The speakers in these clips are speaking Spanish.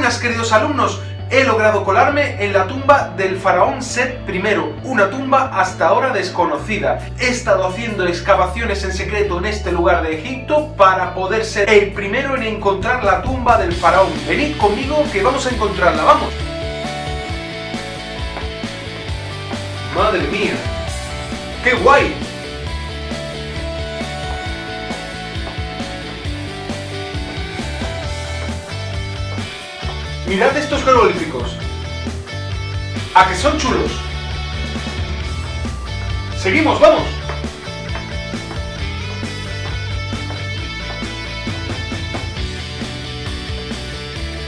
buenas, queridos alumnos. He logrado colarme en la tumba del faraón Set I, una tumba hasta ahora desconocida. He estado haciendo excavaciones en secreto en este lugar de Egipto para poder ser el primero en encontrar la tumba del faraón. Venid conmigo que vamos a encontrarla, vamos. Madre mía, ¡qué guay! Mirad estos jeroglíficos. ¿A que son chulos? Seguimos, vamos.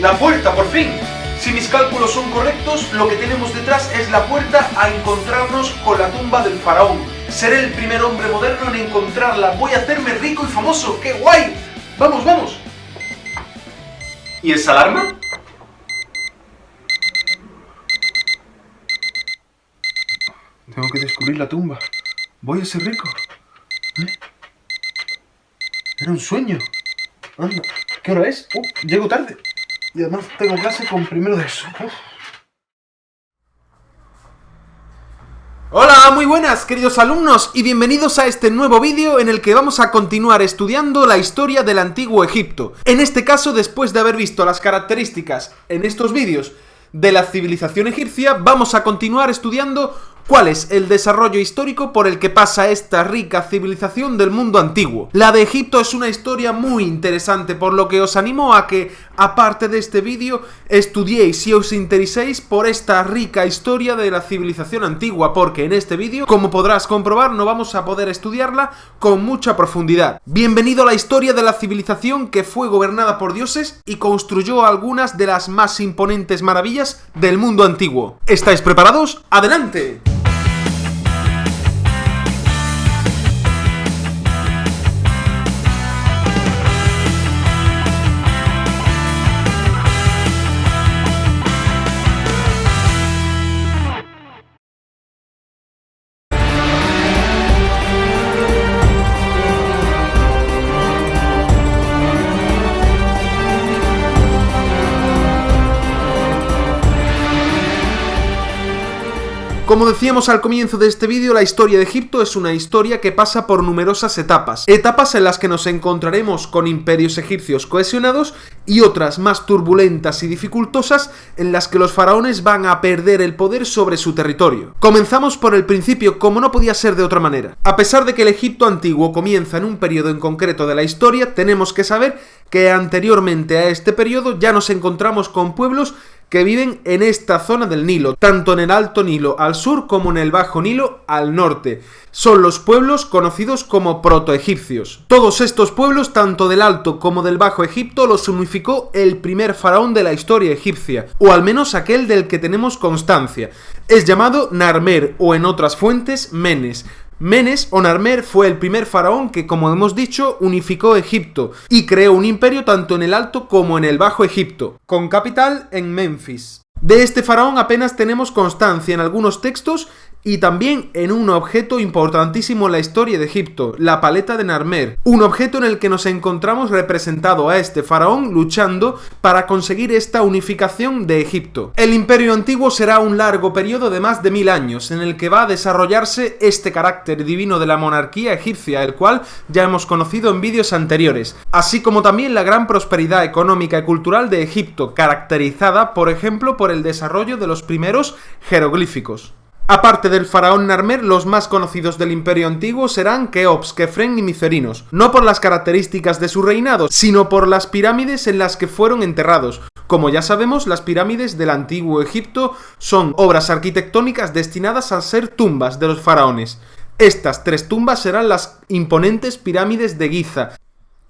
La puerta, por fin. Si mis cálculos son correctos, lo que tenemos detrás es la puerta a encontrarnos con la tumba del faraón. Seré el primer hombre moderno en encontrarla. Voy a hacerme rico y famoso. ¡Qué guay! Vamos, vamos. ¿Y esa alarma? Tengo que descubrir la tumba. Voy a ser rico. Era un sueño. Anda, ¿qué hora es? Llego tarde. Y además tengo clase con primero de eso. Hola, muy buenas, queridos alumnos, y bienvenidos a este nuevo vídeo en el que vamos a continuar estudiando la historia del Antiguo Egipto. En este caso, después de haber visto las características en estos vídeos de la civilización egipcia, vamos a continuar estudiando cuál es el desarrollo histórico por el que pasa esta rica civilización del mundo antiguo. La de Egipto es una historia muy interesante, por lo que os animo a que, aparte de este vídeo, estudiéis y os intereséis por esta rica historia de la civilización antigua, porque en este vídeo, como podrás comprobar, no vamos a poder estudiarla con mucha profundidad. Bienvenido a la historia de la civilización que fue gobernada por dioses y construyó algunas de las más imponentes maravillas del mundo antiguo. ¿Estáis preparados? ¡Adelante! Como decíamos al comienzo de este vídeo, la historia de Egipto es una historia que pasa por numerosas etapas. Etapas en las que nos encontraremos con imperios egipcios cohesionados y otras más turbulentas y dificultosas en las que los faraones van a perder el poder sobre su territorio. Comenzamos por el principio, como no podía ser de otra manera. A pesar de que el Egipto antiguo comienza en un periodo en concreto de la historia, tenemos que saber que anteriormente a este periodo ya nos encontramos con pueblos que viven en esta zona del Nilo, tanto en el Alto Nilo al sur como en el Bajo Nilo al norte. Son los pueblos conocidos como protoegipcios. Todos estos pueblos, tanto del Alto como del Bajo Egipto, los unificó el primer faraón de la historia egipcia, o al menos aquel del que tenemos constancia. Es llamado Narmer, o en otras fuentes, Menes. Menes o Narmer fue el primer faraón que, como hemos dicho, unificó Egipto y creó un imperio tanto en el Alto como en el Bajo Egipto, con capital en Menfis. De este faraón apenas tenemos constancia en algunos textos y también en un objeto importantísimo en la historia de Egipto, la paleta de Narmer, un objeto en el que nos encontramos representado a este faraón luchando para conseguir esta unificación de Egipto. El imperio antiguo será un largo periodo de más de 1000 años, en el que va a desarrollarse este carácter divino de la monarquía egipcia, el cual ya hemos conocido en vídeos anteriores, así como también la gran prosperidad económica y cultural de Egipto, caracterizada, por ejemplo, por el desarrollo de los primeros jeroglíficos. Aparte del faraón Narmer, los más conocidos del imperio antiguo serán Keops, Kefren y Micerinos, no por las características de su reinado, sino por las pirámides en las que fueron enterrados. Como ya sabemos, las pirámides del antiguo Egipto son obras arquitectónicas destinadas a ser tumbas de los faraones. Estas 3 tumbas serán las imponentes pirámides de Giza.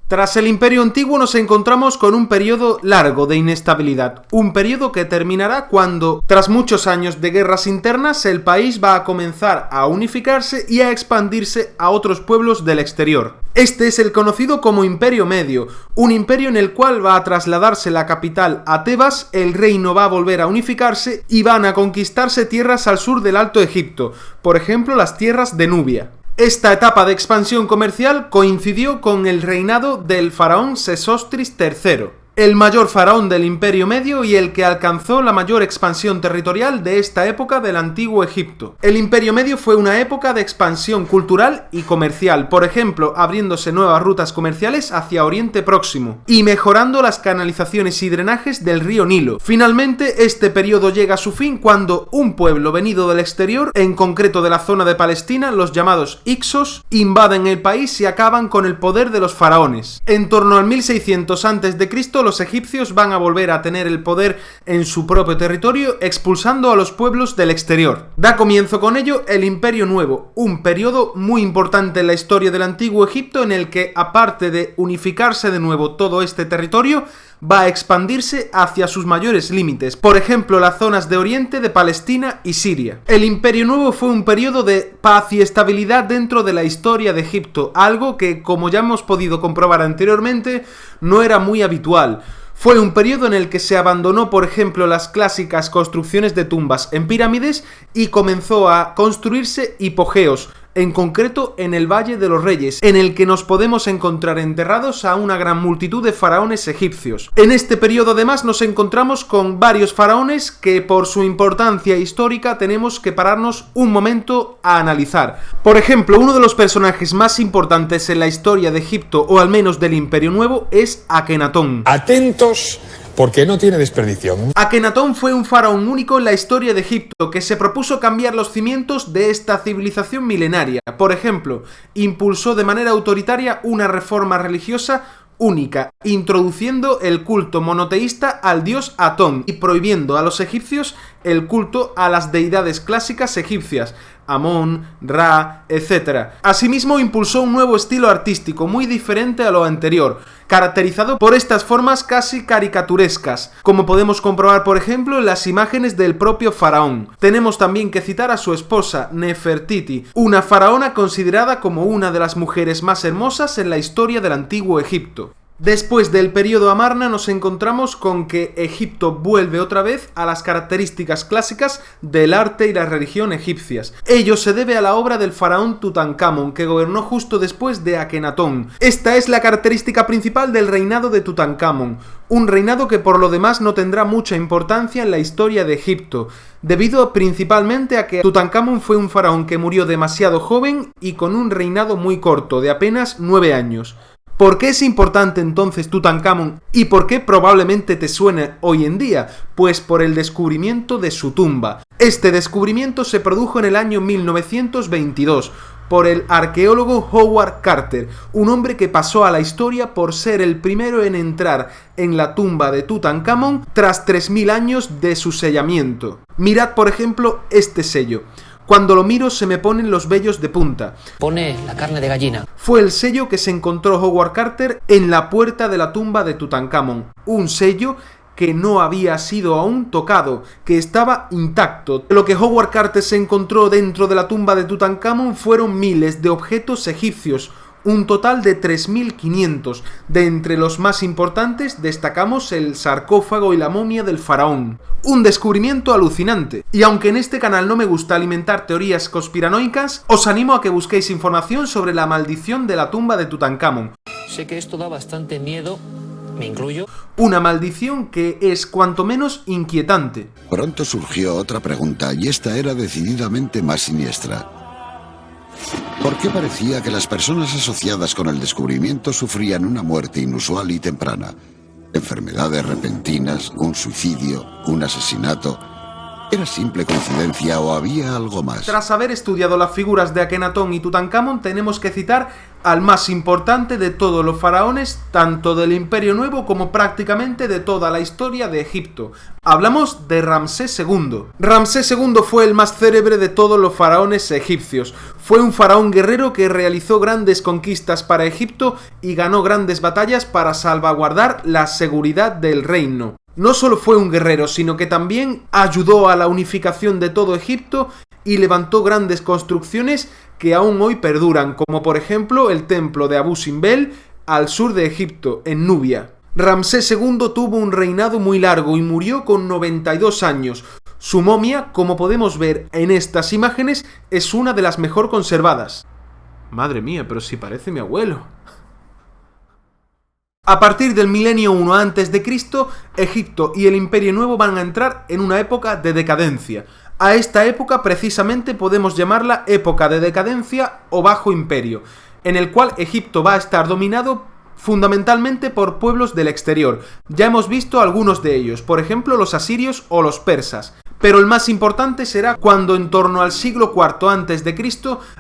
Tras el Imperio Antiguo nos encontramos con un periodo largo de inestabilidad, un periodo que terminará cuando, tras muchos años de guerras internas, el país va a comenzar a unificarse y a expandirse a otros pueblos del exterior. Este es el conocido como Imperio Medio, un imperio en el cual va a trasladarse la capital a Tebas, el reino va a volver a unificarse y van a conquistarse tierras al sur del Alto Egipto, por ejemplo las tierras de Nubia. Esta etapa de expansión comercial coincidió con el reinado del faraón Sesostris III. el mayor faraón del Imperio Medio y el que alcanzó la mayor expansión territorial de esta época del Antiguo Egipto. El Imperio Medio fue una época de expansión cultural y comercial, por ejemplo, abriéndose nuevas rutas comerciales hacia Oriente Próximo y mejorando las canalizaciones y drenajes del río Nilo. Finalmente, este periodo llega a su fin cuando un pueblo venido del exterior, en concreto de la zona de Palestina, los llamados Hyksos, invaden el país y acaban con el poder de los faraones. En torno al 1600 a.C., los egipcios van a volver a tener el poder en su propio territorio, expulsando a los pueblos del exterior. Da comienzo con ello el Imperio Nuevo, un periodo muy importante en la historia del Antiguo Egipto en el que, aparte de unificarse de nuevo todo este territorio, va a expandirse hacia sus mayores límites, por ejemplo las zonas de Oriente, de Palestina y Siria. El Imperio Nuevo fue un periodo de paz y estabilidad dentro de la historia de Egipto, algo que, como ya hemos podido comprobar anteriormente, no era muy habitual. Fue un periodo en el que se abandonó, por ejemplo, las clásicas construcciones de tumbas en pirámides y comenzó a construirse hipogeos, en concreto en el Valle de los Reyes, en el que nos podemos encontrar enterrados a una gran multitud de faraones egipcios. En este periodo además nos encontramos con varios faraones que por su importancia histórica tenemos que pararnos un momento a analizar. Por ejemplo, uno de los personajes más importantes en la historia de Egipto, o al menos del Imperio Nuevo, es Akenatón. Atentos, porque no tiene desperdicio. Akenatón fue un faraón único en la historia de Egipto que se propuso cambiar los cimientos de esta civilización milenaria. Por ejemplo, impulsó de manera autoritaria una reforma religiosa única, introduciendo el culto monoteísta al dios Atón y prohibiendo a los egipcios el culto a las deidades clásicas egipcias, Amón, Ra, etc. Asimismo, impulsó un nuevo estilo artístico muy diferente a lo anterior, caracterizado por estas formas casi caricaturescas, como podemos comprobar por ejemplo en las imágenes del propio faraón. Tenemos también que citar a su esposa, Nefertiti, una faraona considerada como una de las mujeres más hermosas en la historia del Antiguo Egipto. Después del periodo Amarna nos encontramos con que Egipto vuelve otra vez a las características clásicas del arte y la religión egipcias. Ello se debe a la obra del faraón Tutankamón, que gobernó justo después de Akenatón. Esta es la característica principal del reinado de Tutankamón, un reinado que por lo demás no tendrá mucha importancia en la historia de Egipto, debido principalmente a que Tutankamón fue un faraón que murió demasiado joven y con un reinado muy corto, de apenas 9 años. ¿Por qué es importante entonces Tutankamón y por qué probablemente te suene hoy en día? Pues por el descubrimiento de su tumba. Este descubrimiento se produjo en el año 1922 por el arqueólogo Howard Carter, un hombre que pasó a la historia por ser el primero en entrar en la tumba de Tutankamón tras 3000 años de su sellamiento. Mirad por ejemplo este sello. Cuando lo miro se me ponen los vellos de punta. Pone la carne de gallina. Fue el sello que se encontró Howard Carter en la puerta de la tumba de Tutankamón. Un sello que no había sido aún tocado, que estaba intacto. Lo que Howard Carter se encontró dentro de la tumba de Tutankamón fueron miles de objetos egipcios, un total de 3500. De entre los más importantes destacamos el sarcófago y la momia del faraón. Un descubrimiento alucinante. Y aunque en este canal no me gusta alimentar teorías conspiranoicas, os animo a que busquéis información sobre la maldición de la tumba de Tutankamón. Sé que esto da bastante miedo, me incluyo. Una maldición que es cuanto menos inquietante. Pronto surgió otra pregunta, y esta era decididamente más siniestra. ¿Por qué parecía que las personas asociadas con el descubrimiento sufrían una muerte inusual y temprana? ¿Enfermedades repentinas, un suicidio, un asesinato? ¿Era simple coincidencia o había algo más? Tras haber estudiado las figuras de Akenatón y Tutankamón, tenemos que citar al más importante de todos los faraones, tanto del Imperio Nuevo como prácticamente de toda la historia de Egipto. Hablamos de Ramsés II. Ramsés II fue el más célebre de todos los faraones egipcios. Fue un faraón guerrero que realizó grandes conquistas para Egipto y ganó grandes batallas para salvaguardar la seguridad del reino. No solo fue un guerrero, sino que también ayudó a la unificación de todo Egipto y levantó grandes construcciones que aún hoy perduran, como por ejemplo el templo de Abu Simbel al sur de Egipto, en Nubia. Ramsés II tuvo un reinado muy largo y murió con 92 años. Su momia, como podemos ver en estas imágenes, es una de las mejor conservadas. Madre mía, pero si parece mi abuelo. A partir del milenio 1 a.C., Egipto y el Imperio Nuevo van a entrar en una época de decadencia. A esta época precisamente podemos llamarla época de decadencia o Bajo Imperio, en el cual Egipto va a estar dominado fundamentalmente por pueblos del exterior. Ya hemos visto algunos de ellos, por ejemplo los asirios o los persas. Pero el más importante será cuando en torno al siglo IV a.C.,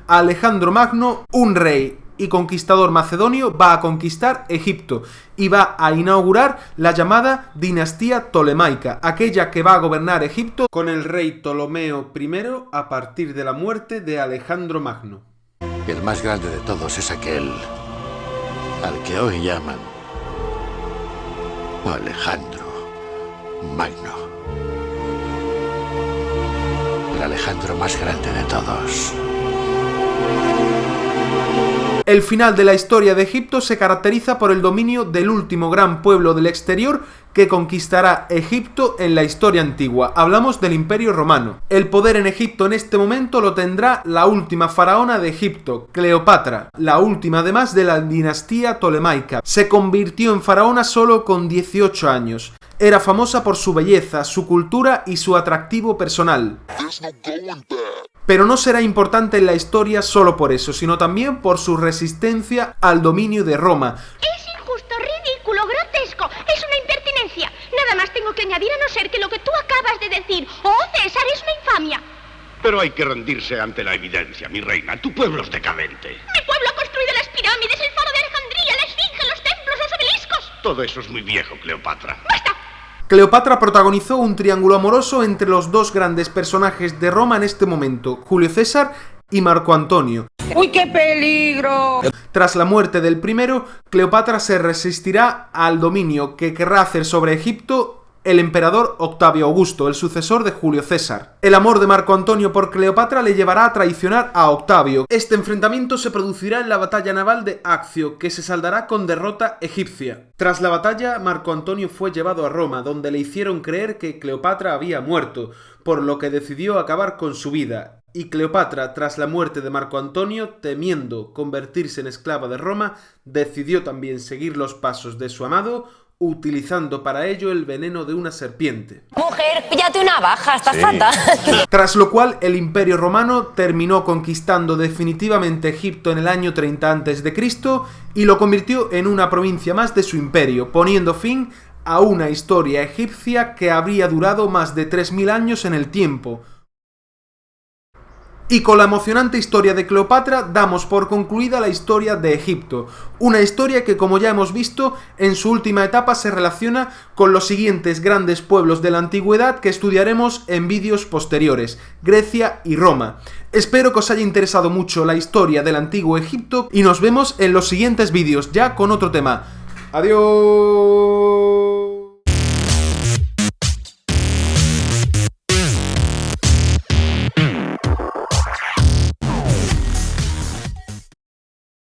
Alejandro Magno, un rey y conquistador macedonio, va a conquistar Egipto y va a inaugurar la llamada dinastía tolemaica, aquella que va a gobernar Egipto con el rey Ptolomeo I a partir de la muerte de Alejandro Magno. El más grande de todos es aquel al que hoy llaman Alejandro Magno. El Alejandro más grande de todos. El final de la historia de Egipto se caracteriza por el dominio del último gran pueblo del exterior que conquistará Egipto en la historia antigua. Hablamos del Imperio Romano. El poder en Egipto en este momento lo tendrá la última faraona de Egipto, Cleopatra, la última además de la dinastía tolemaica. Se convirtió en faraona solo con 18 años. Era famosa por su belleza, su cultura y su atractivo personal. Pero no será importante en la historia solo por eso, sino también por su resistencia al dominio de Roma. Es injusto, ridículo, grotesco, es una impertinencia. Nada más tengo que añadir a no ser que lo que tú acabas de decir, oh César, es una infamia. Pero hay que rendirse ante la evidencia, mi reina. Tu pueblo es decadente. Mi pueblo ha construido las pirámides, el faro de Alejandría, la esfinge, los templos, los obeliscos. Todo eso es muy viejo, Cleopatra. ¡Basta! Cleopatra protagonizó un triángulo amoroso entre los dos grandes personajes de Roma en este momento, Julio César y Marco Antonio. ¡Uy, qué peligro! Tras la muerte del primero, Cleopatra se resistirá al dominio que querrá hacer sobre Egipto el emperador Octavio Augusto, el sucesor de Julio César. El amor de Marco Antonio por Cleopatra le llevará a traicionar a Octavio. Este enfrentamiento se producirá en la batalla naval de Accio, que se saldará con derrota egipcia. Tras la batalla, Marco Antonio fue llevado a Roma, donde le hicieron creer que Cleopatra había muerto, por lo que decidió acabar con su vida. Y Cleopatra, tras la muerte de Marco Antonio, temiendo convertirse en esclava de Roma, decidió también seguir los pasos de su amado, utilizando para ello el veneno de una serpiente. Mujer, píllate una baja, estás fatal. Tras lo cual, el Imperio Romano terminó conquistando definitivamente Egipto en el año 30 a.C. y lo convirtió en una provincia más de su imperio, poniendo fin a una historia egipcia que habría durado más de 3000 años en el tiempo. Y con la emocionante historia de Cleopatra damos por concluida la historia de Egipto, una historia que, como ya hemos visto, en su última etapa se relaciona con los siguientes grandes pueblos de la antigüedad que estudiaremos en vídeos posteriores, Grecia y Roma. Espero que os haya interesado mucho la historia del antiguo Egipto y nos vemos en los siguientes vídeos ya con otro tema. ¡Adiós!